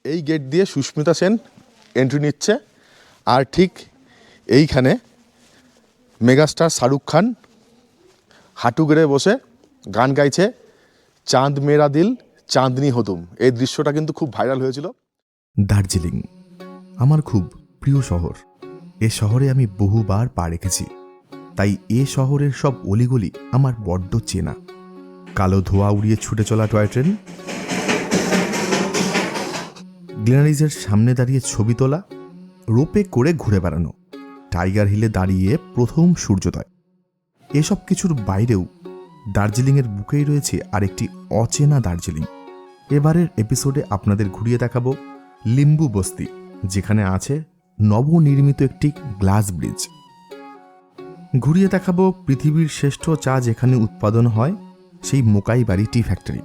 এই গেট দিয়ে সুস্মিতা সেন এন্ট্রি নিচ্ছে, আর ঠিক এইখানে মেগাস্টার শাহরুখ খান হাঁটু গেড়ে বসে গান গাইছে, চাঁদ মেরা দিল চাঁদনি হতুম। এই দৃশ্যটা কিন্তু খুব ভাইরাল হয়েছিল। দার্জিলিং আমার খুব প্রিয় শহর। এ শহরে আমি বহুবার পা রেখেছি, তাই এ শহরের সব অলিগলি আমার বড্ড চেনা। কালো ধোঁয়া উড়িয়ে ছুটে চলা টয় ট্রেন, গ্লেনারিজের সামনে দাঁড়িয়ে ছবি তোলা, রোপে করে ঘুরে বেড়ানো, টাইগার হিলে দাঁড়িয়ে প্রথম সূর্যোদয়, এসব কিছুর বাইরেও দার্জিলিংয়ের বুকেই রয়েছে আরেকটি অচেনা দার্জিলিং। এবারের এপিসোডে আপনাদের ঘুরিয়ে দেখাবো লিম্বু বস্তি, যেখানে আছে নবনির্মিত একটি গ্লাস ব্রিজ। ঘুরিয়ে দেখাবো পৃথিবীর শ্রেষ্ঠ চা যেখানে উৎপাদন হয়, সেই মোকাইবাড়ি টি ফ্যাক্টরি।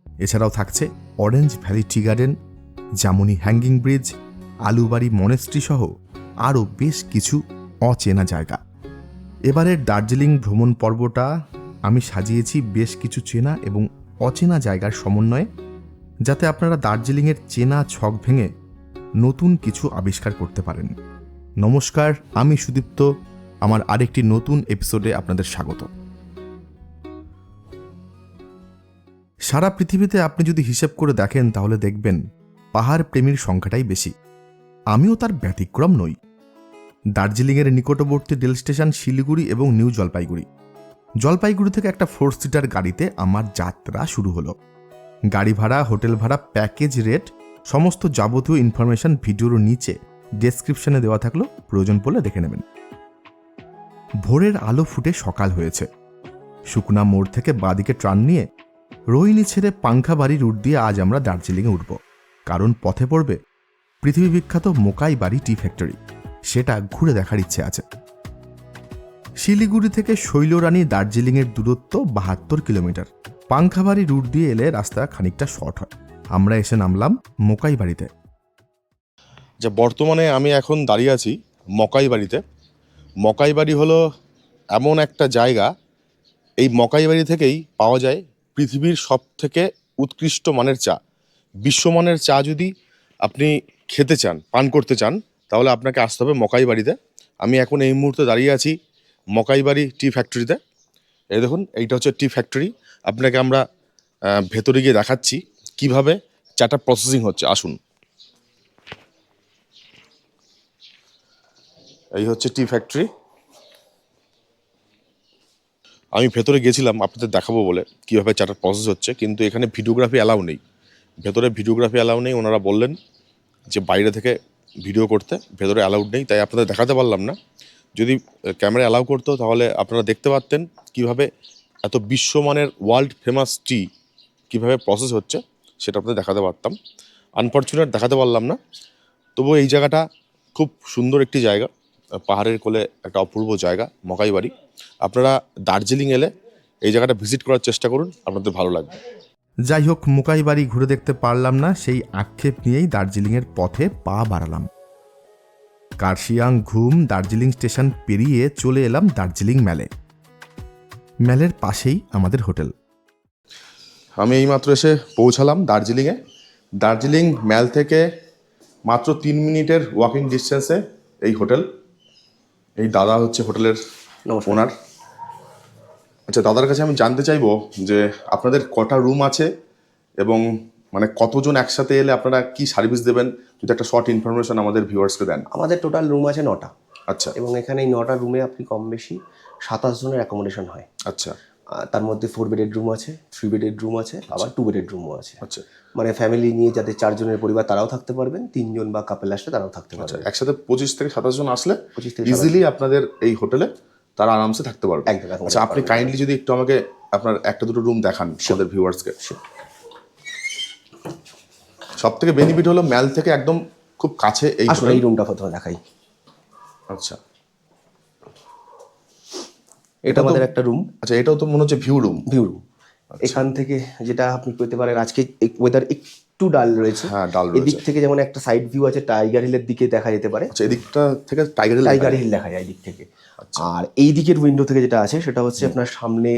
এছাড়াও থাকছে orange valley tea garden, Jamuni hanging bridge, Aloobari monastery সহ আরও বেশ কিছু অচেনা জায়গা। এবারের দার্জিলিং ভ্রমণ পর্বটা আমি সাজিয়েছি বেশ কিছু চেনা এবং অচেনা জায়গার সমন্বয়ে, যাতে আপনারা দার্জিলিংয়ের চেনা ছক ভেঙে নতুন কিছু আবিষ্কার করতে পারেন। নমস্কার, আমি সুদীপ্ত। আমার আরেকটি নতুন এপিসোডে আপনাদের স্বাগত। সারা পৃথিবীতে আপনি যদি হিসেব করে দেখেন তাহলে দেখবেন পাহাড় প্রেমীর সংখ্যাটাই বেশি। আমিও তার ব্যতিক্রম নই। দার্জিলিংয়ের নিকটবর্তী রেল স্টেশন শিলিগুড়ি এবং নিউ জলপাইগুড়ি। জলপাইগুড়ি থেকে একটা 4 সিটার গাড়িতে আমার যাত্রা শুরু হলো। গাড়ি ভাড়া, হোটেল ভাড়া, প্যাকেজ রেট, সমস্ত যাবতীয় ইনফরমেশন ভিডিওর নিচে ডেসক্রিপশনে দেওয়া থাকলো, প্রয়োজন পড়লে দেখে নেবেন। ভোরের আলো ফুটে সকাল হয়েছে। শুকনা মোড় থেকে বাঁদিকে ট্রান নিয়ে রোহিণী ছেড়ে পাংখাবাড়ি রুট দিয়ে আজ আমরা দার্জিলিংয়ে উঠব, কারণ পথে পড়বে পৃথিবী বিখ্যাত মোকাইবাড়ি টি ফ্যাক্টরি। সেটা ঘুরে দেখার ইচ্ছে আছে। শিলিগুড়ি থেকে শৈলরানী দার্জিলিংয়ের দূরত্ব 72 কিলোমিটার। পাংখাবাড়ি রুট দিয়ে এলে রাস্তা খানিকটা শর্ট হয়। আমরা এসে নামলাম মোকাইবাড়িতে। যে বর্তমানে আমি এখন দাঁড়িয়ে আছি মকাইবাড়িতে। মকাইবাড়ি হলো এমন একটা জায়গা, এই মকাইবাড়ি থেকেই পাওয়া যায় পৃথিবীর সব থেকে উৎকৃষ্ট মানের চা। বিশ্বমানের চা যদি আপনি খেতে চান, পান করতে চান, তাহলে আপনাকে আসতে হবে মকাইবাড়িতে। আমি এখন এই মুহূর্তে দাঁড়িয়ে আছি মকাইবাড়ি টি ফ্যাক্টরিতে। এই দেখুন, এইটা হচ্ছে টি ফ্যাক্টরি। আপনাকে আমরা ভেতরে গিয়ে দেখাচ্ছি কিভাবে চাটা প্রসেসিং হচ্ছে। আসুন। এই হচ্ছে টি ফ্যাক্টরি। আমি ভেতরে গেছিলাম আপনাদের দেখাবো বলে কীভাবে চাটার প্রসেস হচ্ছে, কিন্তু এখানে ভিডিওগ্রাফি অ্যালাউ নেই। ভেতরে ভিডিওগ্রাফি অ্যালাউ নেই। ওনারা বললেন যে বাইরে থেকে ভিডিও করতে, ভেতরে অ্যালাউড নেই, তাই আপনাদের দেখাতে পারলাম না। যদি ক্যামেরা অ্যালাউ করতো তাহলে আপনারা দেখতে পারতেন কীভাবে এত বিশ্বমানের ওয়ার্ল্ড ফেমাস টি কীভাবে প্রসেস হচ্ছে, সেটা আপনাদের দেখাতে পারতাম। আনফর্চুনেট দেখাতে পারলাম না। তবুও এই জায়গাটা খুব সুন্দর একটি জায়গা, পাহাড়ের কোলে একটা অপূর্ব জায়গা মকাইবাড়ি। আপনারা দার্জিলিং এলে এই জায়গাটা ভিজিট করার চেষ্টা করুন, আপনাদের ভালো লাগবে। যাই হোক, মোকাইবাড়ি ঘুরে দেখতে পারলাম না, সেই আক্ষেপ নিয়েই দার্জিলিংয়ের পথে পা বাড়ালাম। কার্শিয়াং ঘুম দার্জিলিং স্টেশন পেরিয়ে চলে এলাম দার্জিলিং ম্যালে। ম্যালের পাশেই আমাদের হোটেল। আমি এইমাত্র এসে পৌঁছালাম দার্জিলিংয়ে। দার্জিলিং ম্যাল থেকে মাত্র 3 মিনিটের ওয়াকিং ডিস্টেন্সে এই হোটেল। এই দাদা হচ্ছে হোটেলের ওনার। আচ্ছা, দাদার কাছে আমি জানতে চাইবো যে আপনাদের কটা রুম আছে এবং মানে কতজন একসাথে এলে আপনারা কি সার্ভিস দেবেন, যদি একটা শর্ট ইনফরমেশন আমাদের ভিউয়ার্সকে দেন। আমাদের টোটাল রুম আছে 9টা। আচ্ছা এবং এখানে এই 9টা রুমে আপনি কম বেশি 27 জনের অ্যাকোমোডেশন হয়। আচ্ছা তার মধ্যে 4 বেডেড রুম আছে, 3 বেডেড রুম আছে, আবার 2 বেডেড রুমও আছে। আচ্ছা মানে ফ্যামিলি নিয়ে যাদের 4 জনের পরিবার তারাও থাকতে পারবেন, 3 জন বা কাপেল আসলে তারাও থাকতে আচ্ছা পারবেন। একসাথে 25 থেকে 27 জন আসলে 25 থেকে ইজিলি আপনাদের এই হোটেলে তারা আরামসে থাকতে পারবে। একদম। আচ্ছা, আপনি কাইন্ডলি যদি একটু আমাকে আপনার একটা দুটো রুম দেখান আমাদের ভিউয়ার্সকে। সব থেকে বেনিফিট হলো ম্যাল থেকে একদম খুব কাছে এই আসলে এই রুমটা প্রথমে দেখাই। আচ্ছা, এটা আমাদের একটা রুম। আচ্ছা, এটাও তো মনে হচ্ছে ভিউ রুম। এখান থেকে যেটা আপনি পেতে পারেন, আজকে ওয়েদার একটু ডাল রয়েছে। হ্যাঁ, ডাল রয়েছে। এদিক থেকে যেমন একটা সাইড ভিউ আছে, টাইগার হিলের দিকে দেখা যেতে পারে। আচ্ছা, এদিকটা থেকে টাইগার হিল দেখা যায় এই দিক থেকে। আর এই দিকের উইন্ডো থেকে যেটা আছে সেটা হচ্ছে আপনার সামনে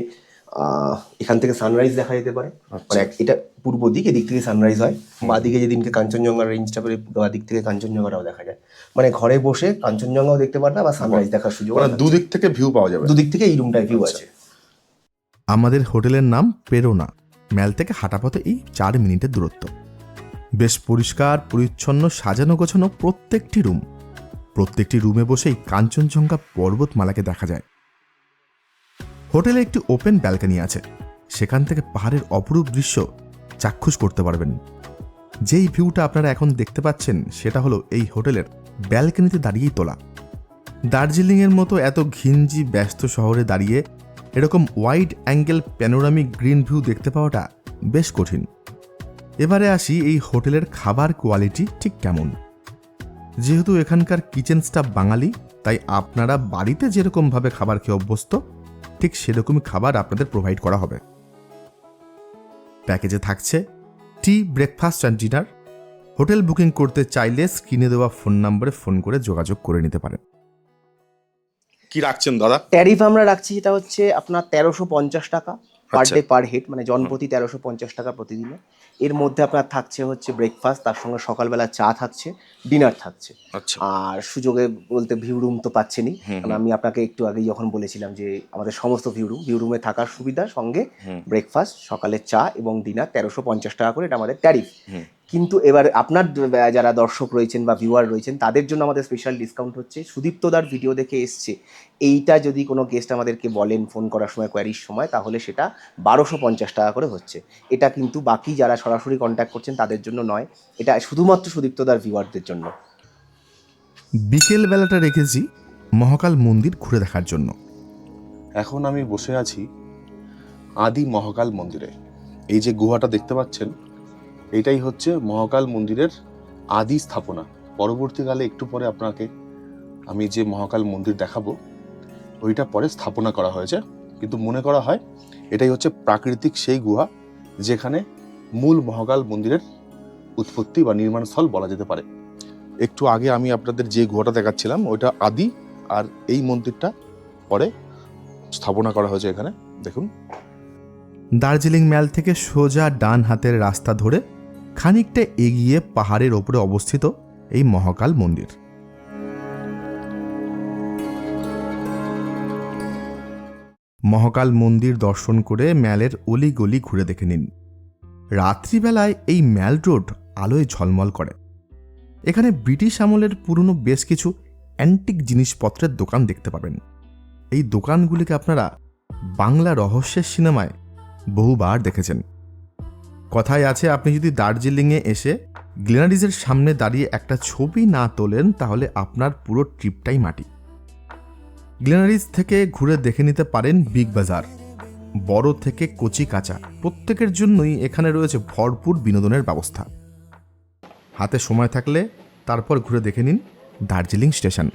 এখান থেকে সানরাইজ দেখা যেতে পারে। মানে এটা পূর্ব দিক, এদিক থেকে সানরাইজ হয়। বা দিকে যেদিনকে কাঞ্চনজঙ্ঘা রেঞ্জটা পরে বা দিক থেকে কাঞ্চনজঙ্ঘাটাও দেখা যায়। মানে ঘরে বসে কাঞ্চনজঙ্ঘাও দেখতে পারবে বা সানরাইজ দেখার সুযোগ, মানে দুদিক থেকে ভিউ পাওয়া যাবে। দুদিক থেকে এই রুমটায় ভিউ আছে। আমাদের হোটেলের নাম পেরোনা। ম্যাল থেকে হাঁটাপথে এই 4 মিনিটের দূরত্ব। বেশ পরিষ্কার পরিচ্ছন্ন, সাজানো গোছানো প্রত্যেকটি রুম। প্রত্যেকটি রুমে বসেই কাঞ্চনজঙ্ঘা পর্বতমালাকে দেখা যায়। হোটেলে একটি ওপেন ব্যালকনি আছে, সেখান থেকে পাহাড়ের অপরূপ দৃশ্য চাক্ষুষ করতে পারবেন। যেই ভিউটা আপনারা এখন দেখতে পাচ্ছেন সেটা হলো এই হোটেলের ব্যালকনিতে দাঁড়িয়েই তোলা। দার্জিলিংয়ের মতো এত ঘিঞ্জি ব্যস্ত শহরে দাঁড়িয়ে এরকম wide angle panoramic green view দেখতে পাওয়াটা বেশ কঠিন। এবারে আসি এই হোটেলের খাবার কোয়ালিটি ঠিক কেমন। যেহেতু এখানকার কিচেন স্টাফ বাঙালি, তাই আপনারা বাড়িতে যেরকমভাবে খাবার খেয়ে অভ্যস্ত, ঠিক সেরকমই খাবার আপনাদের প্রোভাইড করা হবে। প্যাকেজে থাকছে tea, breakfast and dinner. Hotel booking করতে চাইলে স্ক্রিনে দেওয়া ফোন নম্বরে ফোন করে যোগাযোগ করে নিতে পারেন। কি রাখছেন দাদা? ট্যারিফ আমরা রাখছি যেটা হচ্ছে আপনার 1350 টাকা পার ডে পার হেড, মানে জনপ্রতি 1350 টাকা প্রতিদিনে। এর মধ্যে আপনার থাকছে হচ্ছে ব্রেকফাস্ট, তার সঙ্গে সকালবেলা চা থাকছে, ডিনার থাকছে। আচ্ছা। আর সুযোগে বলতে ভিউ রুম তো পাচ্ছেনই, কারণ আমি আপনাকে একটু আগেই যখন বলেছিলাম যে আমাদের সমস্ত ভিউ রুমে থাকার সুবিধা, সঙ্গে ব্রেকফাস্ট, সকালে চা এবং ডিনার 1350 টাকা করে, এটা আমাদের ট্যারিফ। কিন্তু এবার আপনার যারা দর্শক রয়েছেন বা ভিউয়ার রয়েছেন তাদের জন্য আমাদের স্পেশাল ডিসকাউন্ট হচ্ছে। সুদীপ্তদার ভিডিও দেখে এসছে এইটা যদি কোনো গেস্ট আমাদেরকে বলেন ফোন করার সময়, কোয়ারির সময়, তাহলে সেটা 1250 টাকা করে হচ্ছে। এটা কিন্তু বাকি যারা সরাসরি কন্ট্যাক্ট করছেন তাদের জন্য নয়, এটা শুধুমাত্র সুদীপ্তদার ভিউয়ারদের জন্য। বিকেল বেলাটা রেখেছি মহাকাল মন্দির ঘুরে দেখার জন্য। এখন আমি বসে আছি আদি মহাকাল মন্দিরে। এই যে গুহাটা দেখতে পাচ্ছেন, এইটাই হচ্ছে মহাকাল মন্দিরের আদি স্থাপনা। পরবর্তীকালে একটু পরে আপনাকে আমি যে মহাকাল মন্দির দেখাবো ওইটা পরে স্থাপনা করা হয়েছে, কিন্তু মনে করা হয় এটাই হচ্ছে প্রাকৃতিক সেই গুহা যেখানে মূল মহাকাল মন্দিরের উৎপত্তি বা নির্মাণস্থল বলা যেতে পারে। একটু আগে আমি আপনাদের যে গুহাটা দেখাচ্ছিলাম ওইটা আদি, আর এই মন্দিরটা পরে স্থাপনা করা হয়েছে এখানে। দেখুন, দার্জিলিং ম্যাল থেকে সোজা ডান হাতের রাস্তা ধরে খানিকটা এগিয়ে পাহাড়ের ওপরে অবস্থিত এই মহাকাল মন্দির। মহাকাল মন্দির দর্শন করে ম্যালের অলিগলি ঘুরে দেখে নিন। রাত্রিবেলায় এই ম্যাল রোড আলোয় ঝলমল করে। এখানে ব্রিটিশ আমলের পুরনো বেশ কিছু অ্যান্টিক জিনিসপত্রের দোকান দেখতে পাবেন। এই দোকানগুলিকে আপনারা বাংলা রহস্যের সিনেমায় বহুবার দেখেছেন। কথায় আছে, আপনি যদি দার্জিলিংয়ে এসে গ্লেনারিজের সামনে দাঁড়িয়ে একটা ছবি না তোলেন তাহলে আপনার পুরো ট্রিপটাই মাটি। গ্লেনারিজ থেকে ঘুরে দেখে নিতে পারেন বিগ বাজার। বড় থেকে কচি কাঁচা প্রত্যেকের জন্যই এখানে রয়েছে ভরপুর বিনোদনের ব্যবস্থা। হাতে সময় থাকলে তারপর ঘুরে দেখে নিন দার্জিলিং স্টেশন।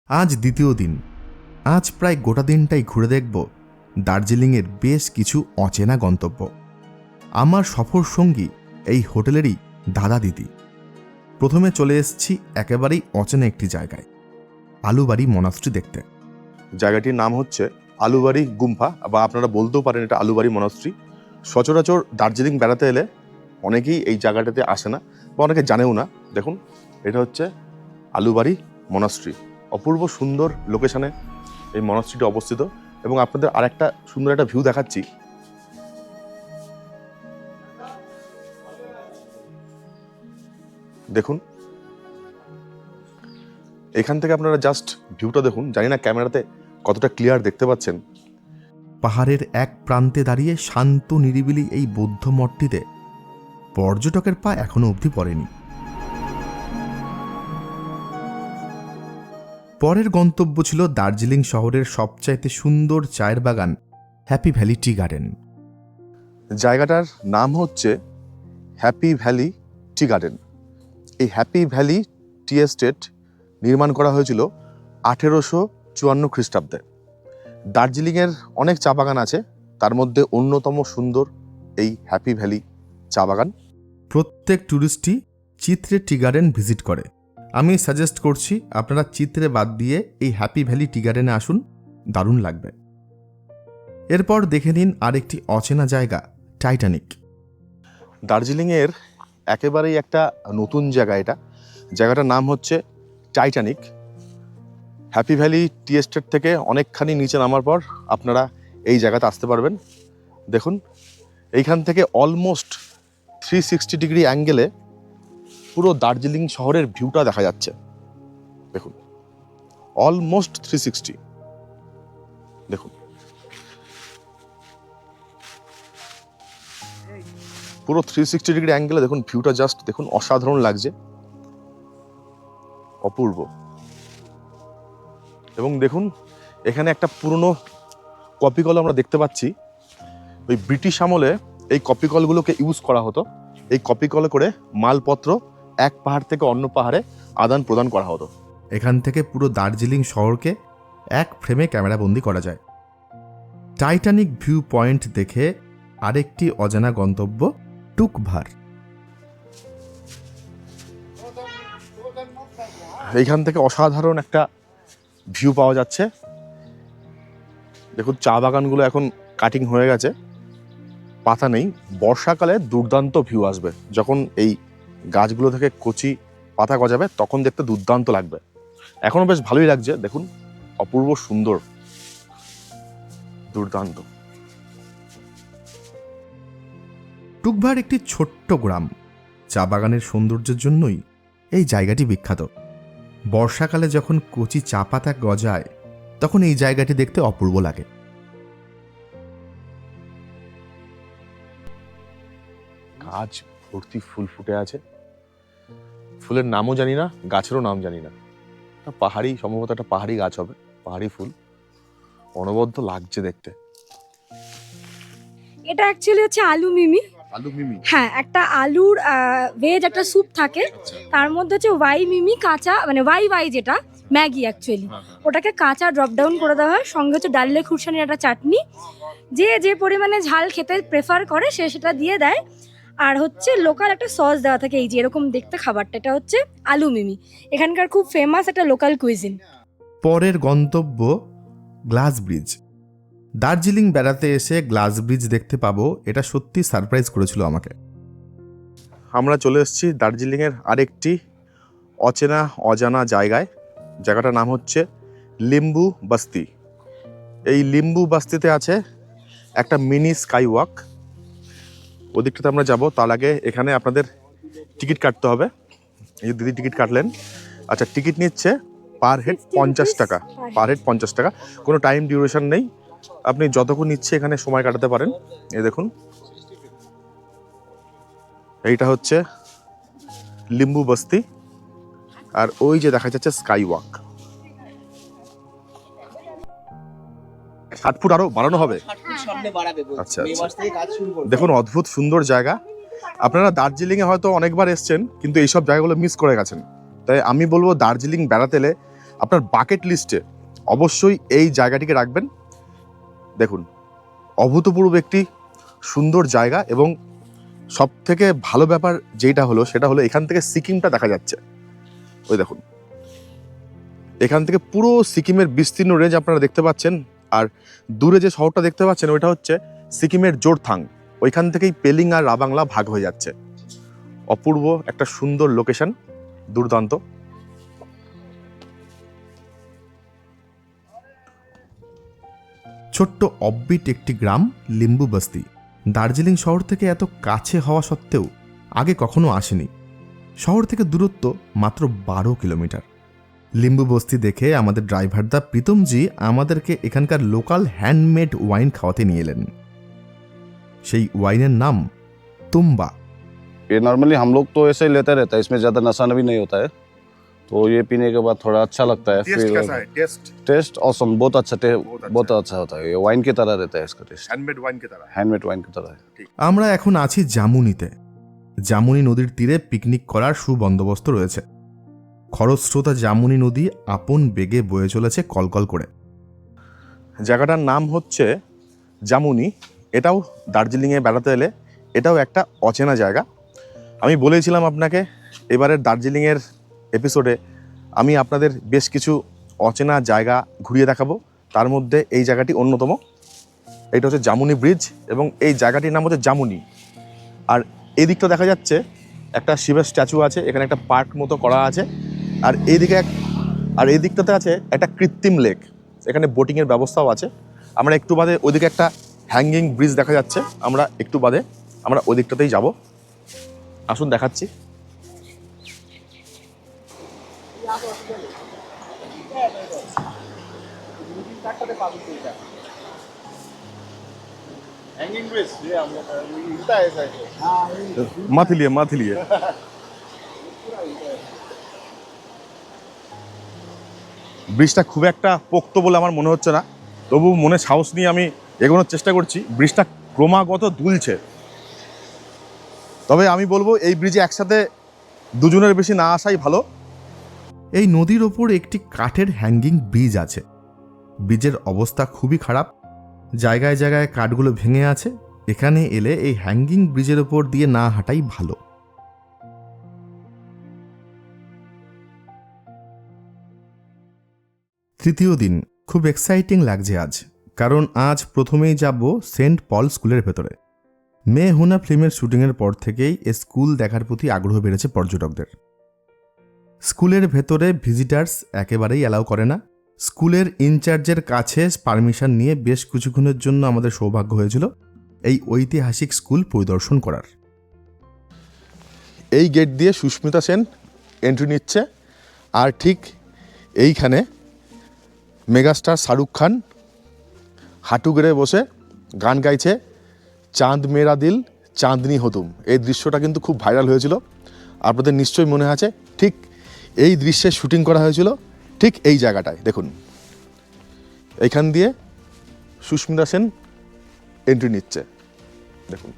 আজ দ্বিতীয় দিন। আজ প্রায় গোটা দিনটাই ঘুরে দেখব দার্জিলিংয়ের বেশ কিছু অচেনা গন্তব্য। আমার সফর সঙ্গী এই হোটেলেরই দাদা দিদি। প্রথমে চলে এসেছি একেবারেই অচেনা একটি জায়গায়, আলুবাড়ি মনাস্ট্রি দেখতে। জায়গাটির নাম হচ্ছে আলুবাড়ি গুম্ফা, বা আপনারা বলতেও পারেন এটা আলুবাড়ি মনাস্ট্রি। সচরাচর দার্জিলিং বেড়াতে এলে অনেকেই এই জায়গাটাতে আসে না বা অনেকে জানেও না। দেখুন, এটা হচ্ছে আলুবাড়ি মনাস্ট্রি। অপূর্ব সুন্দর লোকেশনে এই মনাস্ট্রিটি অবস্থিত, এবং আপনাদের আরেকটা সুন্দর একটা ভিউ দেখাচ্ছি। দেখুন, এখান থেকে আপনারা জাস্ট ভিউটা দেখুন। জানি না ক্যামেরাতে কতটা ক্লিয়ার দেখতে পাচ্ছেন। পাহাড়ের এক প্রান্তে দাঁড়িয়ে শান্ত নিরিবিলি এই বৌদ্ধ মঠটিতে পর্যটকের পা এখনো অবধি পড়েনি। পরের গন্তব্য ছিল দার্জিলিং শহরের সবচাইতে সুন্দর চায়ের বাগান হ্যাপি ভ্যালি টি গার্ডেন। জায়গাটার নাম হচ্ছে হ্যাপি ভ্যালি টি গার্ডেন। এই হ্যাপি ভ্যালি টি এস্টেট নির্মাণ করা হয়েছিল 1854 খ্রিস্টাব্দে। দার্জিলিংয়ের অনেক চা বাগান আছে, তার মধ্যে অন্যতম সুন্দর এই হ্যাপি ভ্যালি চা বাগান। প্রত্যেক ট্যুরিস্টই চিত্রে টি গার্ডেন ভিজিট করে, আমি সাজেস্ট করছি আপনারা চিত্রে বাদ দিয়ে এই হ্যাপি ভ্যালি টি গার্ডেনে আসুন, দারুণ লাগবে। এরপর দেখে নিন আরেকটি অচেনা জায়গা, টাইটানিক। দার্জিলিংয়ের একেবারেই একটা নতুন জায়গা এটা। জায়গাটার নাম হচ্ছে Titanic. Happy valley tea estate থেকে অনেকখানি নিচে নামার পর আপনারা এই জায়গাতে আসতে পারবেন। দেখুন এইখান থেকে অলমোস্ট 360 ডিগ্রি অ্যাঙ্গেলে পুরো দার্জিলিং শহরের ভিউটা দেখা যাচ্ছে। দেখুন অলমোস্ট 360, দেখুন পুরো 360 ডিগ্রি অ্যাঙ্গেলে দেখুন ভিউটা, জাস্ট দেখুন, অসাধারণ লাগছে, অপূর্ব। এবং দেখুন এখানে একটা পুরনো কপি কল আমরা দেখতে পাচ্ছি। ওই ব্রিটিশ আমলে এই কপি কলগুলোকে ইউজ করা হতো। এই কপি কলে করে মালপত্র এক পাহাড় থেকে অন্য পাহাড়ে আদান প্রদান করা হতো। এখান থেকে পুরো দার্জিলিং শহরকে এক ফ্রেমে ক্যামেরাবন্দি করা যায়। টাইটানিক ভিউ পয়েন্ট দেখে আরেকটি অজানা গন্তব্য, টুকভার। এইখান থেকে অসাধারণ একটা ভিউ পাওয়া যাচ্ছে। দেখুন চা বাগানগুলো এখন কাটিং হয়ে গেছে, পাতা নেই। বর্ষাকালে দুর্দান্ত ভিউ আসবে, যখন এই গাছগুলো থেকে কচি পাতা গজাবে তখন দেখতে দুর্দান্ত লাগবে। এখনো বেশ ভালোই লাগছে, দেখুন অপূর্ব সুন্দর, দুর্দান্ত। টুকভার একটি ছোট্ট গ্রাম। চা বাগানের সৌন্দর্যের জন্যই এই জায়গাটি বিখ্যাত। বর্ষাকালে যখন কচি চা পাতা গজায় তখন এই জায়গাটি দেখতে অপূর্ব লাগে। গাছ ভর্তি ফুল ফুটে আছে, ফুলের নামও জানি না, গাছেরও নাম জানি না। পাহাড়ি, সম্ভবত একটা পাহাড়ি গাছ হবে, পাহাড়ি ফুল, অনবদ্য লাগছে দেখতে। এটা অ্যাকচুয়ালি হচ্ছে আলু মিমি। আলু মিমি? হ্যাঁ, একটা আলুর ভেজ একটা স্যুপ থাকে, তার মধ্যে হচ্ছে ওয়াই মিমি কাঁচা, মানে ওয়াই যেটা ম্যাগি অ্যাকচুয়ালি, ওটাকে কাঁচা ড্রপ ডাউন করে দেওয়া হয়। সঙ্গে হচ্ছে ডালে খুরসানির একটা চাটনি, যে যে পরিমাণে ঝাল খেতে প্রেফার করে সে সেটা দিয়ে দেয়। আর হচ্ছে লোকাল একটা সস দেওয়া থাকে, এই যে এরকম দেখতে খাবারটা, এটা হচ্ছে আলু মিমি, এখানকার খুব ফেমাস একটা লোকাল কুইজিন। পরের গন্তব্য গ্লাস ব্রিজ। দার্জিলিং বেড়াতে এসে গ্লাস ব্রিজ দেখতে পাবো, এটা সত্যি সারপ্রাইজ করেছিল আমাকে। আমরা চলে এসেছি দার্জিলিংয়ের আরেকটি অচেনা অজানা জায়গায়। জায়গাটার নাম হচ্ছে লিম্বু বস্তি। এই লিম্বু বস্তিতে আছে একটা মিনি স্কাই ওয়াক, ওদিকটাতে আমরা যাব। তার আগে এখানে আপনাদের টিকিট কাটতে হবে। এই যে দিদি টিকিট কাটলেন। আচ্ছা, টিকিট নিচ্ছে পার হেড 50 টাকা, পার হেড 50 টাকা। কোনো টাইম ডিউরেশন নেই, আপনি যতক্ষণ ইচ্ছে এখানে সময় কাটাতে পারেন। এই দেখুন, এইটা হচ্ছে লিম্বু বস্তি, আর ওই যে দেখা যাচ্ছে স্কাই ওয়াক। 60 ফুট আরো বাড়ানো হবে। আচ্ছা, দেখুন অদ্ভুত সুন্দর জায়গা। আপনারা দার্জিলিং এ হয়তো অনেকবার এসেছেন, কিন্তু এইসব জায়গাগুলো মিস করে গেছেন। তাই আমি বলবো দার্জিলিং বেড়াতে এলে আপনার বাকেট লিস্টে অবশ্যই এই জায়গাটিকে রাখবেন। দেখুন অভূতপূর্ব একটি সুন্দর জায়গা, এবং সব থেকে ভালো ব্যাপার যেটা হলো সেটা হলো এখান থেকে সিকিমটা দেখা যাচ্ছে। ওই দেখুন, এখান থেকে পুরো সিকিমের বিস্তীর্ণ রেঞ্জ আপনারা দেখতে পাচ্ছেন। আর দূরে যে শহরটা দেখতে পাচ্ছেন ওইটা হচ্ছে সিকিমের জোরথাং। ওইখান থেকেই পেলিং আর রাবাংলা ভাগ হয়ে যাচ্ছে। অপূর্ব একটা সুন্দর লোকেশন, দুর্দান্ত। ছোট্ট অববিট একটি গ্রাম লিম্বু বস্তি। দার্জিলিং শহর থেকে এত কাছে হওয়া সত্ত্বেও আগে কখনো আসেনি। শহর থেকে দূরত্ব মাত্র 12 কিলোমিটার। লিম্বু বস্তি দেখে আমাদের ড্রাইভার দা প্রীতমজি আমাদেরকে এখানকার লোকাল হ্যান্ডমেড ওয়াইন খাওয়াতে নিয়ে এলেন। সেই ওয়াইনের নাম তুম্বা। ये नॉर्मली हम लोग तो ऐसे ही लेते रहते हैं, इसमें ज़्यादा नशा भी नहीं होता है, तो ये पीने के बाद थोड़ा अच्छा लगता है। टेस्ट कैसा है? टेस्ट ऑसम, बहुत अच्छा, बहुत अच्छा होता है। ये वाइन की तरह रहता है इसका टेस्ट, हैंडमेड वाइन की तरह। हैंडमेड वाइन की तरह है। আমরা এখন আছি জামুনিতে। জামুনি নদীর তীরে পিকনিক করার সুবন্দোবস্ত রয়েছে। খরস্রোতা জামুনি নদী আপন বেগে বয়ে চলেছে কলকল করে। জায়গাটার নাম হচ্ছে জামুনি। এটাও দার্জিলিংয়ে বেড়াতে এলে এটাও একটা অচেনা জায়গা। আমি বলেছিলাম আপনাকে এবারের দার্জিলিংয়ের এপিসোডে আমি আপনাদের বেশ কিছু অচেনা জায়গা ঘুরিয়ে দেখাবো। তার মধ্যে এই জায়গাটি অন্যতম। এটা হচ্ছে জামুনি ব্রিজ এবং এই জায়গাটির নাম হচ্ছে জামুনি। আর এই দিকটা দেখা যাচ্ছে একটা শিবের স্ট্যাচু আছে, এখানে একটা পার্ক মতো করা আছে। আর এই দিকটাতে আছে একটা কৃত্রিম লেক, এখানে বোটিংয়ের ব্যবস্থাও আছে। আমরা একটু বাদে ওইদিকে একটা হ্যাঙ্গিং ব্রিজ দেখা যাচ্ছে, আমরা একটু বাদে আমরা ওই দিকটাতেই যাবো। আসুন দেখাচ্ছি। মাথিলিয়ে ব্রিজটা খুব একটা পোক্ত বলে আমার মনে হচ্ছে না, তবু মনে সাহস নিয়ে আমি এগোনোর চেষ্টা করছি। ব্রিজটা ক্রমাগত দুলছে, তবে আমি বলবো এই ব্রিজে একসাথে দুজনের বেশি না আসাই ভালো। এই নদীর ওপর একটি কাঠের হ্যাঙ্গিং ব্রিজ আছে। ব্রিজের অবস্থা খুবই খারাপ, জায়গায় জায়গায় কাঠগুলো ভেঙে আছে। এখানে এলে এই হ্যাঙ্গিং ব্রিজের ওপর দিয়ে না হাঁটাই ভালো। তৃতীয় দিন, খুব এক্সাইটিং লাগছে আজ, কারণ আজ প্রথমেই যাব সেন্ট পল স্কুলের ভেতরে। মে হুনা ফিল্মের শুটিংয়ের পর থেকেই এ স্কুল দেখার প্রতি আগ্রহ বেড়েছে পর্যটকদের। স্কুলের ভেতরে ভিজিটার্স একেবারেই অ্যালাউ করে না। স্কুলের ইনচার্জের কাছে পারমিশন নিয়ে বেশ কিছুক্ষণের জন্য আমাদের সৌভাগ্য হয়েছিল এই ঐতিহাসিক স্কুল পরিদর্শন করার। এই গেট দিয়ে সুস্মিতা সেন এন্ট্রি নিচ্ছে, আর ঠিক এইখানে মেগাস্টার শাহরুখ খান হাঁটু গেড়ে বসে গান গাইছে, চাঁদ মেরা দিল চাঁদনি হতুম। এই দৃশ্যটা কিন্তু খুব ভাইরাল হয়েছিল, আপনাদের নিশ্চয়ই মনে আছে। ঠিক এই দৃশ্যে শুটিং করা হয়েছিল ঠিক এই জায়গাটায়। দেখুন, এইখান দিয়ে সুস্মিতা সেন এন্ট্রি নিচ্ছে, দেখুন,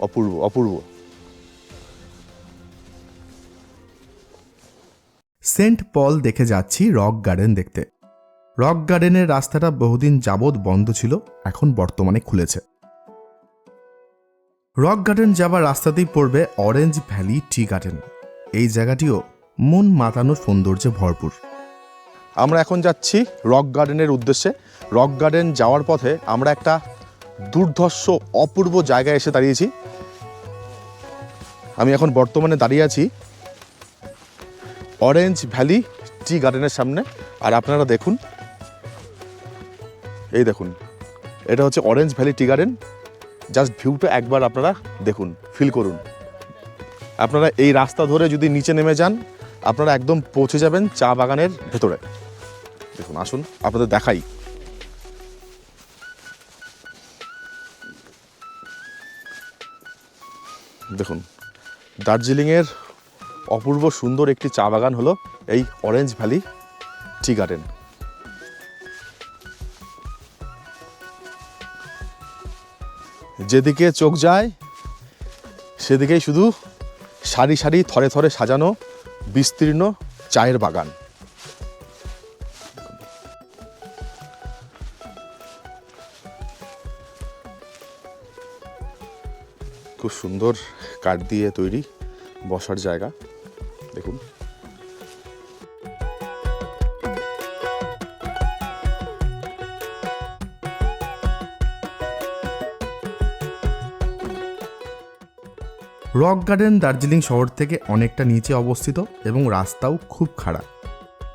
অপূর্ব অপূর্ব। সেন্ট পল দেখে যাচ্ছি রক গার্ডেন দেখতে। রক গার্ডেনের রাস্তাটা বহুদিন যাবৎ বন্ধ ছিল, এখন বর্তমানে খুলেছে। রক গার্ডেন যাবার রাস্তাতেই পড়বে অরেঞ্জ ভ্যালি টি গার্ডেন। এই জায়গাটিও মন মাতানো সৌন্দর্যে ভরপুর। আমরা এখন যাচ্ছি রক গার্ডেনের উদ্দেশ্যে। রক গার্ডেন যাওয়ার পথে আমরা একটা দুর্ধর্ষ অপূর্ব জায়গায় এসে দাঁড়িয়েছি। আমি এখন বর্তমানে দাঁড়িয়ে আছি অরেঞ্জ ভ্যালি টি গার্ডেনের সামনে। আর আপনারা দেখুন, এই দেখুন, এটা হচ্ছে orange valley tea garden. Just ভিউটা একবার আপনারা দেখুন, ফিল করুন। আপনারা এই রাস্তা ধরে যদি নিচে নেমে যান, আপনারা একদম পৌঁছে যাবেন চা বাগানের ভেতরে। দেখুন, আসুন আপনাদের দেখাই। দেখুন, দার্জিলিংয়ের অপূর্ব সুন্দর একটি চা বাগান হলো এই অরেঞ্জ ভ্যালি টি গার্ডেন। যেদিকে চোখ যায় সেদিকেই শুধু সারি সারি থরে থরে সাজানো বিস্তীর্ণ চায়ের বাগান। খুব সুন্দর কাঠ দিয়ে তৈরি বসার জায়গা, দেখুন। রক গার্ডেন দার্জিলিং শহর থেকে অনেকটা নিচে অবস্থিত এবং রাস্তাও খুব খারাপ।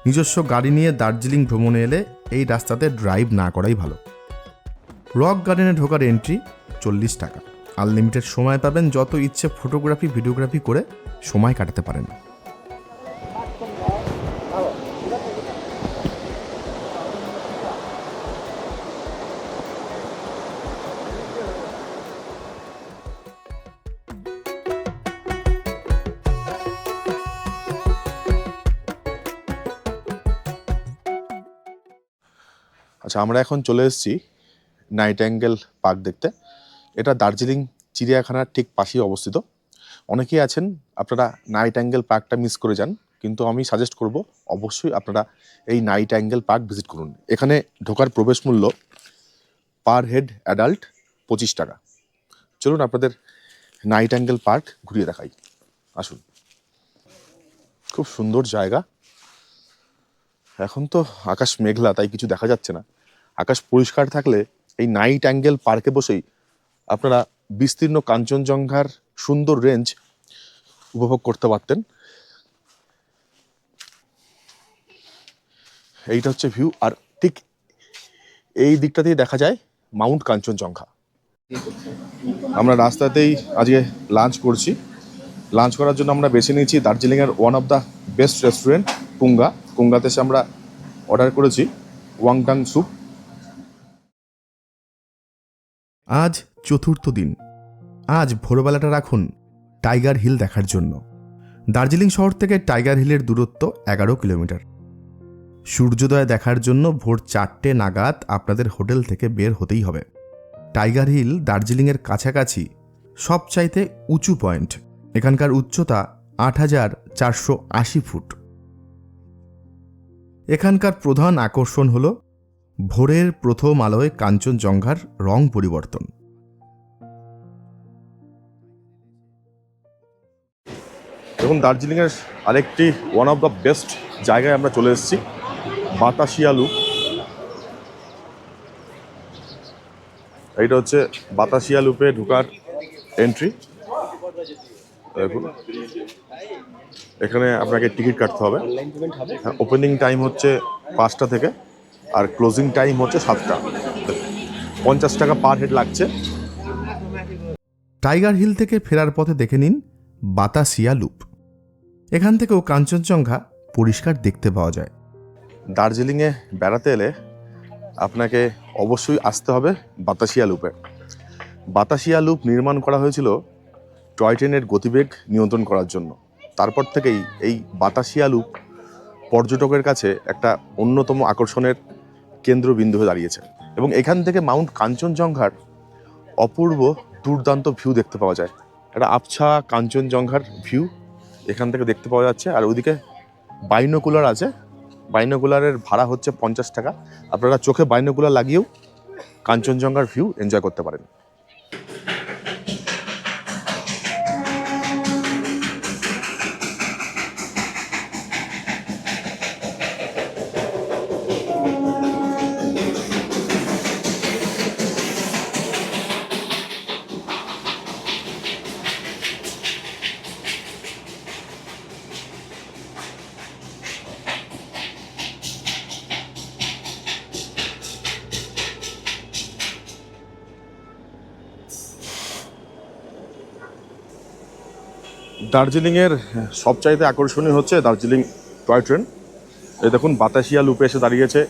নিজস্ব গাড়ি নিয়ে দার্জিলিং ভ্রমণে এলে এই রাস্তাতে ড্রাইভ না করাই ভালো। রক গার্ডেনে ঢোকার এন্ট্রি 40 টাকা। আনলিমিটেড সময় পাবেন, যত ইচ্ছে ফটোগ্রাফি ভিডিওগ্রাফি করে সময় কাটাতে পারেন। আচ্ছা, আমরা এখন চলে এসেছি নাইট অ্যাঙ্গেল পার্ক দেখতে। এটা দার্জিলিং চিড়িয়াখানার ঠিক পাশেই অবস্থিত। অনেকেই আছেন আপনারা নাইট অ্যাঙ্গেল পার্কটা মিস করে যান, কিন্তু আমি সাজেস্ট করব অবশ্যই আপনারা এই নাইট অ্যাঙ্গেল পার্ক ভিজিট করুন। এখানে ঢোকার প্রবেশ মূল্য পার হেড অ্যাডাল্ট 25 টাকা। চলুন আপনাদের নাইট অ্যাঙ্গেল পার্ক ঘুরিয়ে দেখাই, আসুন। খুব সুন্দর জায়গা। এখন তো আকাশ মেঘলা, তাই কিছু দেখা যাচ্ছে না। আকাশ পরিষ্কার থাকলে এই নাইট অ্যাঙ্গেল পার্কে বসেই আপনারা বিস্তীর্ণ কাঞ্চনজঙ্ঘার সুন্দর রেঞ্জ উপভোগ করতে পারতেন। এইটা হচ্ছে ভিউ, আর ঠিক এই দিকটাতেই দেখা যায় মাউন্ট কাঞ্চনজঙ্ঘা। আমরা রাস্তাতেই আজকে লাঞ্চ করছি। লাঞ্চ করার জন্য আমরা বেছে নিয়েছি দার্জিলিংয়ের one of the best restaurant Kunga. কুঙ্গাতে এসে আমরা অর্ডার করেছি ওয়াংটাং স্যুপ। আজ চতুর্থ দিন। আজ ভোরবেলাটা রাখুন টাইগার হিল দেখার জন্য। দার্জিলিং শহর থেকে টাইগার হিলের দূরত্ব 11 কিলোমিটার। সূর্যোদয় দেখার জন্য ভোর 4টে নাগাদ আপনাদের হোটেল থেকে বের হতেই হবে। টাইগার হিল দার্জিলিংয়ের কাছাকাছি সবচাইতে উঁচু পয়েন্ট। এখানকার উচ্চতা 8,480 ফুট। এখানকার প্রধান আকর্ষণ হল ভোরের প্রথম আলোয় কাঞ্চনজঙ্ঘার রং পরিবর্তন। দেখুন, দার্জিলিংয়ের আরেকটি ওয়ান অফ দ্য বেস্ট জায়গায় আমরা চলে এসেছি, বাতাসিয়া লুপ। এইটা হচ্ছে বাতাসিয়া লুপে ঢোকার এন্ট্রি। দেখুন, এখানে আপনাকে টিকিট কাটতে হবে। ওপেনিং টাইম হচ্ছে 5টা থেকে, আর ক্লোজিং টাইম হচ্ছে 7টা। 50 টাকা পার হেড লাগছে। টাইগার হিল থেকে ফেরার পথে দেখে নিন বাতাসিয়া লুপ। এখান থেকেও কাঞ্চনজঙ্ঘা পরিষ্কার দেখতে পাওয়া যায়। দার্জিলিংয়ে বেড়াতে এলে আপনাকে অবশ্যই আসতে হবে বাতাসিয়া লুপে। বাতাসিয়া লুপ নির্মাণ করা হয়েছিল টয় ট্রেনের গতিবেগ নিয়ন্ত্রণ করার জন্য। তারপর থেকেই এই বাতাসিয়া লুপ পর্যটকের কাছে একটা অন্যতম আকর্ষণের কেন্দ্রবিন্দু হয়ে দাঁড়িয়েছে, এবং এখান থেকে মাউন্ট কাঞ্চনজঙ্ঘার অপূর্ব দুর্দান্ত ভিউ দেখতে পাওয়া যায়। একটা আবছা কাঞ্চনজঙ্ঘার ভিউ এখান থেকে দেখতে পাওয়া যাচ্ছে। আর ওইদিকে বাইনোকুলার আছে, বাইনোকুলারের ভাড়া হচ্ছে 50 টাকা। আপনারা চোখে বাইনোকুলার লাগিয়েও কাঞ্চনজঙ্ঘার ভিউ এনজয় করতে পারেন। দার্জিলিংয়ের সবচাইতে আকর্ষণীয় হচ্ছে দার্জিলিং টয় ট্রেন। এই দেখুন, বাতাসিয়া লুপে এসে দাঁড়িয়েছে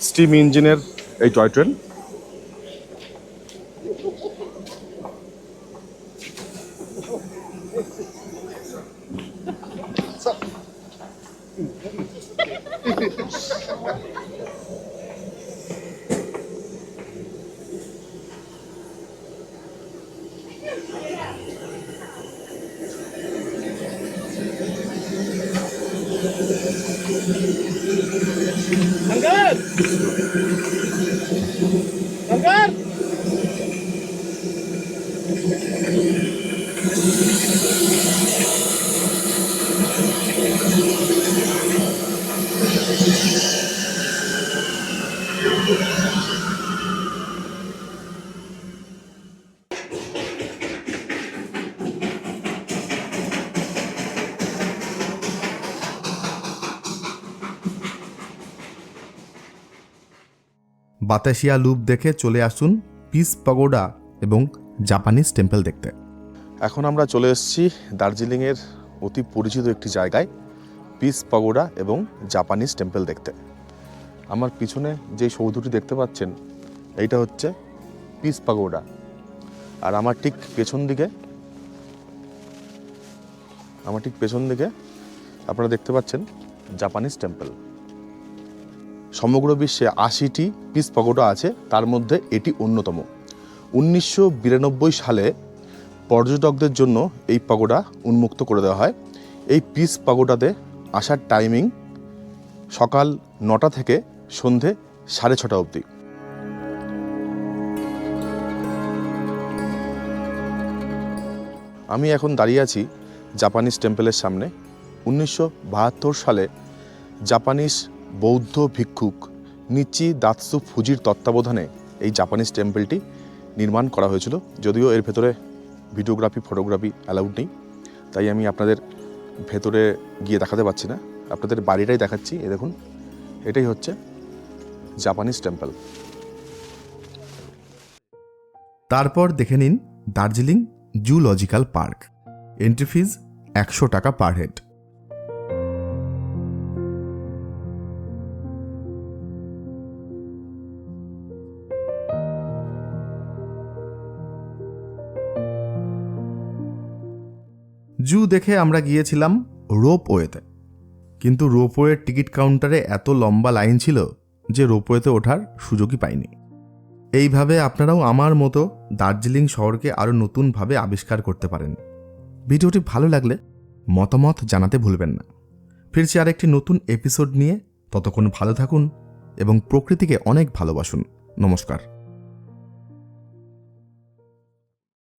স্টিম ইঞ্জিনের এই টয় ট্রেন। বাতাসিয়া লুপ দেখে চলে আসুন পিস পাগোডা এবং জাপানিজ টেম্পল দেখতে। এখন আমরা চলে এসেছি দার্জিলিংয়ের অতি পরিচিত একটি জায়গায়, পিস পাগোডা এবং জাপানিজ টেম্পল দেখতে। আমার পিছনে যে সৌধটি দেখতে পাচ্ছেন, এইটা হচ্ছে পিস পাগোডা। আর আমার ঠিক পেছন দিকে আপনারা দেখতে পাচ্ছেন জাপানিজ টেম্পল। সমগ্র বিশ্বে 80টি পিস পাগোডা আছে, তার মধ্যে এটি অন্যতম। 1992 সালে পর্যটকদের জন্য এই পাগোডা উন্মুক্ত করে দেওয়া হয়। এই পিস পাগোডাতে আসার টাইমিং সকাল 9টা থেকে সন্ধে 6:30 অবধি। আমি এখন দাঁড়িয়ে আছি জাপানিজ টেম্পলের সামনে। 1972 সালে জাপানিজ বৌদ্ধ ভিক্ষুক নিচি দাতসু ফুজির তত্ত্বাবধানে এই জাপানিজ টেম্পলটি নির্মাণ করা হয়েছিল। যদিও এর ভেতরে ভিডিওগ্রাফি ফটোগ্রাফি অ্যালাউড নেই, তাই আমি আপনাদের ভেতরে গিয়ে দেখাতে পারছি না, আপনাদের বাড়িটাই দেখাচ্ছি। এ দেখুন, এটাই হচ্ছে জাপানিজ টেম্পল। তারপর দেখে নিন দার্জিলিং জুলজিক্যাল পার্ক। এন্ট্রি ফিজ 100 টাকা পার হেড। জু দেখে আমরা গিয়েছিলাম রোপওয়েতে, কিন্তু রোপওয়ের টিকিট কাউন্টারে এত লম্বা লাইন ছিল যে রোপওয়েতে ওঠার সুযোগই পাইনি। এইভাবে আপনারাও আমার মতো দার্জিলিং শহরকে আরও নতুনভাবে আবিষ্কার করতে পারেন। ভিডিওটি ভালো লাগলে মতামত জানাতে ভুলবেন না। ফিরছি আর একটি নতুন এপিসোড নিয়ে। ততক্ষণ ভালো থাকুন এবং প্রকৃতিকে অনেক ভালোবাসুন। নমস্কার।